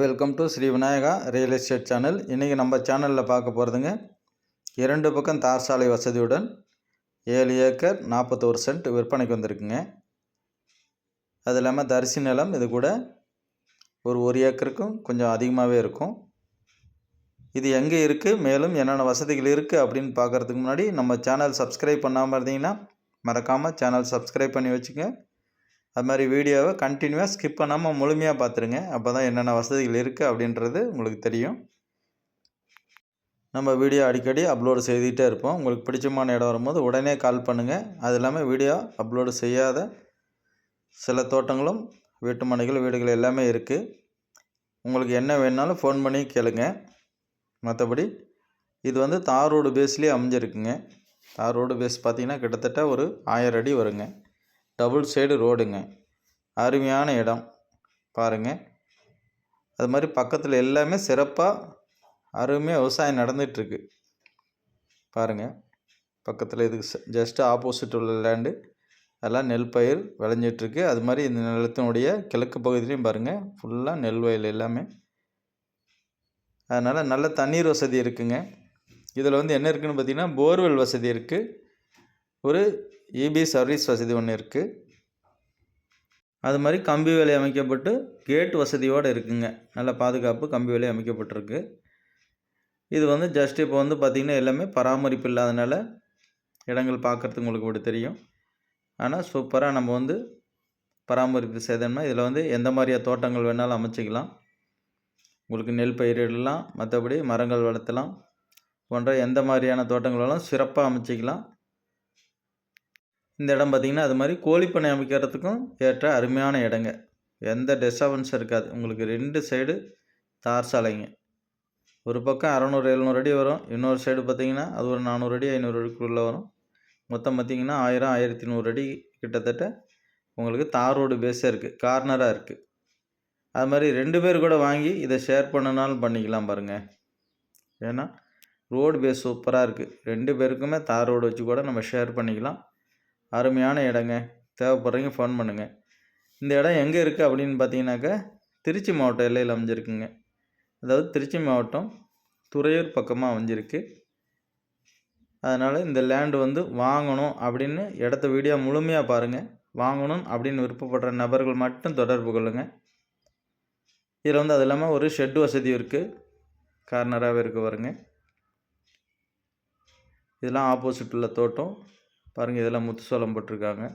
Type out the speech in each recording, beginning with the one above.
Welcome to Shri Vinayaka real estate channel. இன்றைக்கி நம்ம சேனலில் பார்க்க போகிறதுங்க, 2 பக்கம் தார் சாலை வசதியுடன் 7 ஏக்கர் 41 சென்ட் விற்பனைக்கு வந்திருக்குங்க. அது இல்லாமல் தரிசி நிலம், இது கூட ஒரு ஏக்கருக்கும் கொஞ்சம் அதிகமாகவே இருக்கும். இது எங்கே இருக்குது, மேலும் என்னென்ன வசதிகள் இருக்குது அப்படின்னு பார்க்குறதுக்கு முன்னாடி நம்ம சேனல் சப்ஸ்கிரைப் பண்ணாமல் இருந்தீங்கன்னா மறக்காமல் சேனல் சப்ஸ்கிரைப் பண்ணி வச்சுங்க. அது மாதிரி வீடியோவை கண்டினியூவாக ஸ்கிப் பண்ணாமல் முழுமையாக பார்த்துருங்க. அப்போ தான் என்னென்ன வசதிகள் இருக்குது அப்படின்றது உங்களுக்கு தெரியும். நம்ம வீடியோ அடிக்கடி அப்லோடு செய்துகிட்டே இருப்போம். உங்களுக்கு பிடிச்சமான இடம் வரும்போது உடனே கால் பண்ணுங்கள். அது இல்லாமல் வீடியோ அப்லோடு செய்யாத சில தோட்டங்களும் வீட்டு மனைகள் வீடுகள் எல்லாமே இருக்குது. உங்களுக்கு என்ன வேணுனாலும் ஃபோன் பண்ணி கேளுங்க. மற்றபடி இது வந்து தார் ரோடு பேஸ்லேயே அமைஞ்சிருக்குங்க. தார் ரோடு பேஸ் பார்த்திங்கன்னா கிட்டத்தட்ட ஒரு 1000 அடி வருங்க. டபுள் சைடு ரோடுங்க. அருமையான இடம் பாருங்கள். அது மாதிரி பக்கத்தில் எல்லாமே சிறப்பாக அருமையாக விவசாயம் நடந்துகிட்ருக்கு பாருங்கள். பக்கத்தில் இதுக்கு ஜஸ்ட்டு ஆப்போசிட் உள்ள லேண்டு அதெல்லாம் நெல் பயிர் விளைஞ்சிட்ருக்கு. அது மாதிரி இந்த நிலத்தினுடைய கிழக்கு பகுதியிலையும் பாருங்கள், ஃபுல்லாக நெல் வயல் எல்லாமே. அதனால் நல்ல தண்ணீர் வசதி இருக்குங்க. இதில் வந்து என்ன இருக்குதுன்னு பார்த்திங்கன்னா, போர்வெல் வசதி இருக்குது. ஒரு இபி சர்வீஸ் வசதி ஒன்று இருக்குது. அது மாதிரி கம்பி வேலி அமைக்கப்பட்டு கேட் வசதியோடு இருக்குங்க. நல்ல பாதுகாப்பு கம்பி வேலி அமைக்கப்பட்டிருக்கு. இது வந்து ஜஸ்ட் இப்போ வந்து பார்த்திங்கன்னா எல்லாமே பராமரிப்பு இல்லாதனால இடங்கள் பார்க்குறதுக்கு உங்களுக்கு இப்படி தெரியும். ஆனால் சூப்பராக நம்ம வந்து பராமரிப்பு செய்தோம்னா இதில் வந்து எந்த மாதிரியாக தோட்டங்கள் வேணாலும் அமைச்சிக்கலாம். உங்களுக்கு நெல் பயிரிடலாம், மற்றபடி மரங்கள் வளர்த்தலாம், போன்ற எந்த மாதிரியான தோட்டங்கள் வேணாலும் சிறப்பாக அமைச்சிக்கலாம். இந்த இடம் பார்த்திங்கன்னா அது மாதிரி கோழிப்பண்ணை அமைக்கிறதுக்கும் ஏற்ற அருமையான இடங்க. எந்த டிஸ்டர்பன்ஸும் இருக்காது. உங்களுக்கு 2 சைடு தார் சாலைங்க. ஒரு பக்கம் 600-700 அடி வரும். இன்னொரு சைடு பார்த்திங்கன்னா அது ஒரு 400 அடி 500 அடிக்குள்ளே வரும். மொத்தம் பார்த்திங்கன்னா 1000-1100 அடி கிட்டத்தட்ட உங்களுக்கு தார் ரோடு பேஸே இருக்குது. கார்னராக இருக்குது. அது மாதிரி 2 பேர் கூட வாங்கி இதை ஷேர் பண்ணினாலும் பண்ணிக்கலாம் பாருங்கள். ஏன்னா ரோடு பேஸ் சூப்பராக இருக்குது. 2 பேருக்குமே தார் ரோடு வச்சு கூட நம்ம ஷேர் பண்ணிக்கலாம். அருமையான இடங்க. தேவைப்படுறீங்க ஃபோன் பண்ணுங்கள். இந்த இடம் எங்கே இருக்குது அப்படின்னு பார்த்தீங்கன்னாக்கா, திருச்சி மாவட்டம் எல்லையில் அமைஞ்சிருக்குங்க. அதாவது திருச்சி மாவட்டம் துறையூர் பக்கமாக அமைஞ்சிருக்கு. அதனால் இந்த லேண்டு வந்து வாங்கணும் அப்படின்னு இடத்த வீடியோ முழுமையாக பாருங்கள். வாங்கணும் அப்படின்னு விருப்பப்படுற நபர்கள் மட்டும் தொடர்பு கொள்ளுங்கள். இதில் வந்து அது இல்லாமல் ஒரு ஷெட் வசதி இருக்குது. கார்னராகவே இருக்குது பாருங்க. இதெல்லாம் ஆப்போசிட் உள்ள தோட்டம் பாருங்கள். இதெல்லாம் முத்து சோளம் போட்டிருக்காங்க.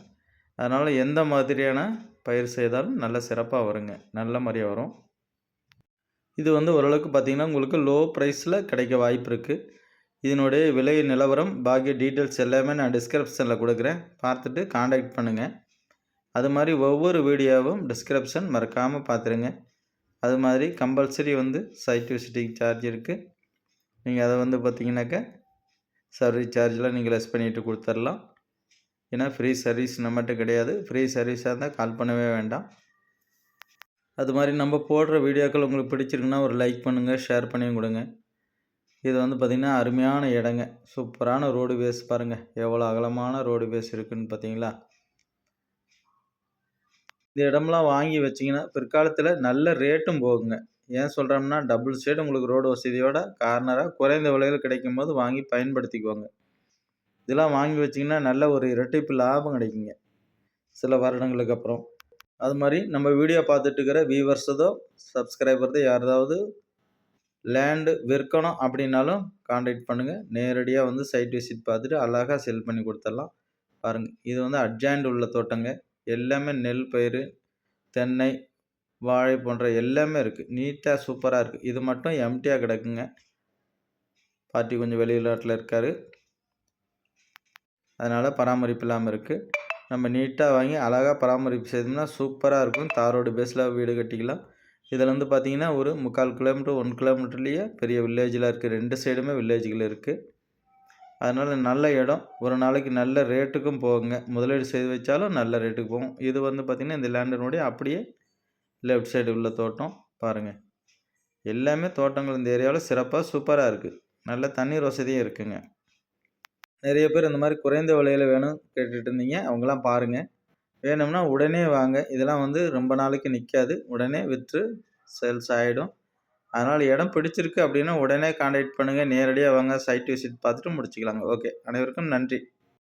அதனால் எந்த மாதிரியான பயிர் செய்தாலும் நல்ல சிறப்பாக வருங்க. நல்ல மாதிரியாக வரும். இது வந்து ஓரளவுக்கு பார்த்திங்கன்னா உங்களுக்கு லோ ப்ரைஸில் கிடைக்க வாய்ப்பு இருக்குது. இதனுடைய விலை நிலவரம் பாக்கிய டீட்டெயில்ஸ் எல்லாமே நான் டிஸ்கிரிப்ஷனில் கொடுக்குறேன். பார்த்துட்டு காண்டாக்ட் பண்ணுங்கள். அது மாதிரி ஒவ்வொரு வீடியோவும் டிஸ்கிரிப்ஷன் மறக்காமல் பார்த்துருங்க. அது மாதிரி கம்பல்சரி வந்து சைட் விசிட்டிங் சார்ஜ் இருக்குது. நீங்கள் அதை வந்து பார்த்திங்கனாக்கா சர்வீஸ் சார்ஜெலாம் நீங்கள் லெஸ் பண்ணிவிட்டு கொடுத்துர்லாம். ஏன்னா ஃப்ரீ சர்வீஸ் நம்மகிட்ட கிடையாது. ஃப்ரீ சர்வீஸாக இருந்தால் கால் பண்ணவே வேண்டாம். அது மாதிரி நம்ம போடுற வீடியோக்கள் உங்களுக்கு பிடிச்சிருக்குன்னா ஒரு லைக் பண்ணுங்கள், ஷேர் பண்ணியும் கொடுங்க. இது வந்து பார்த்திங்கன்னா அருமையான இடங்க. சூப்பரான ரோடு பேஸ் பாருங்கள். எவ்வளோ அகலமான ரோடு பேஸ் இருக்குதுன்னு பார்த்தீங்களா. இந்த இடம்லாம் வாங்கி வச்சிங்கன்னா பிற்காலத்தில் நல்ல ரேட்டும் போகுங்க. ஏன் சொல்கிறோம்னா, டபுள் சைடு உங்களுக்கு ரோடு வசதியோட கார்னராக குறைந்த விலையில் கிடைக்கும் போது வாங்கி பயன்படுத்திக்குவாங்க. இதெல்லாம் வாங்கி வச்சிங்கன்னா நல்ல ஒரு இரட்டிப்பு லாபம் கிடைக்குங்க சில வருடங்களுக்கு அப்புறம். அது மாதிரி நம்ம வீடியோ பார்த்துட்டு இருக்கிற வியூவர்ஸதோ சப்ஸ்கிரைபர்தோ யாராவது லேண்டு விற்கணும் அப்படின்னாலும் கான்டாக்ட் பண்ணுங்கள். நேரடியாக வந்து சைட் விசிட் பார்த்துட்டு அழகாக செல் பண்ணி கொடுத்துடலாம். பாருங்கள், இது வந்து அட்ஜாயிண்ட் உள்ள தோட்டங்க. எல்லாமே நெல் பயிர், தென்னை, வாழை போன்ற எல்லாமே இருக்குது. நீட்டாக சூப்பராக இருக்குது. இது மட்டும் எம்டியாக கிடக்குங்க. பார்ட்டி கொஞ்சம் வெளிநாட்டில் இருக்கார். அதனால் பராமரிப்பு இல்லாமல் இருக்குது. நம்ம நீட்டாக வாங்கி அழகாக பராமரிப்பு செய்தோம்னா சூப்பராக இருக்கும். தாரோடு பேஸில் வீடு கட்டிக்கலாம். இதில் வந்து பார்த்திங்கன்னா ஒரு 3/4 கிலோமீட்டர் 1 கிலோமீட்டர்லேயே பெரிய வில்லேஜில் இருக்குது. 2 சைடுமே வில்லேஜுகள் இருக்குது. அதனால் நல்ல இடம். ஒரு நாளைக்கு நல்ல ரேட்டுக்கும் போகுங்க. முதலீடு செய்து வச்சாலும் நல்ல ரேட்டுக்கு போகும். இது வந்து பார்த்திங்கன்னா இந்த லேண்டினுடைய அப்படியே லெஃப்ட் சைடு உள்ள தோட்டம் பாருங்கள். எல்லாமே தோட்டங்கள் இந்த ஏரியாவில் சிறப்பாக சூப்பராக இருக்குது. நல்ல தண்ணீர் வசதியும் இருக்குங்க. நிறைய பேர் இந்த மாதிரி குறைந்த விலையில் வேணும் கேட்டுட்டு இருந்தீங்க. அவங்களாம் பாருங்கள். வேணும்னா உடனே வாங்க. இதெல்லாம் வந்து ரொம்ப நாளைக்கு நிற்காது. உடனே விற்று சேல்ஸ் ஆகிடும். அதனால் இடம் பிடிச்சிருக்கு அப்படின்னா உடனே கான்டாக்ட் பண்ணுங்கள். நேரடியாக வாங்க, சைட் விசிட் பார்த்துட்டு முடிச்சுக்கலாங்க. ஓகே, அனைவருக்கும் நன்றி.